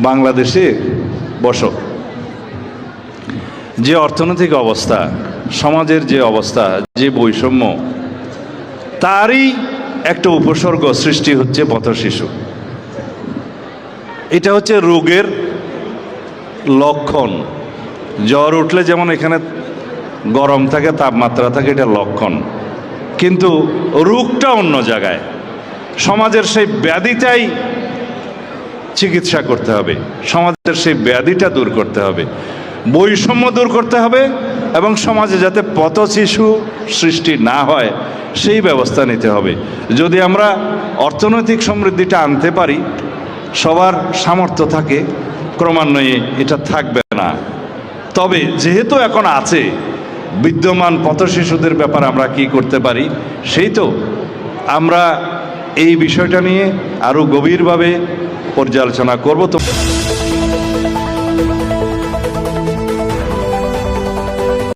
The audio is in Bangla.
বাংলাদেশে বসো, যে অর্থনৈতিক অবস্থা, সমাজের যে অবস্থা, যে বৈষম্য, তারই একটা উপসর্গ সৃষ্টি হচ্ছে পথশিশু। এটা হচ্ছে রোগের লক্ষণ। জ্বর উঠলে যেমন এখানে গরম থাকে, তাপমাত্রা থাকে, এটা লক্ষণ, কিন্তু রোগটা অন্য জায়গায়। সমাজের সেই ব্যাধিটাই চিকিৎসা করতে হবে, সমাজের সেই ব্যাধিটা দূর করতে হবে, বৈষম্য দূর করতে হবে, এবং সমাজে যাতে পথশিশু সৃষ্টি না হয় সেই ব্যবস্থা নিতে হবে। যদি আমরা অর্থনৈতিক সমৃদ্ধিটা আনতে পারি, সবার সামর্থ্য থাকে, ক্রমান্বয়ে এটা থাকবে না। তবে যেহেতু এখন আছে, বিদ্যমান পথশিশুদের ব্যাপারে আমরা কি করতে পারি, সেই তো আমরা এই বিষয়টা নিয়ে আরও গভীরভাবে পর্যালোচনা করব। তো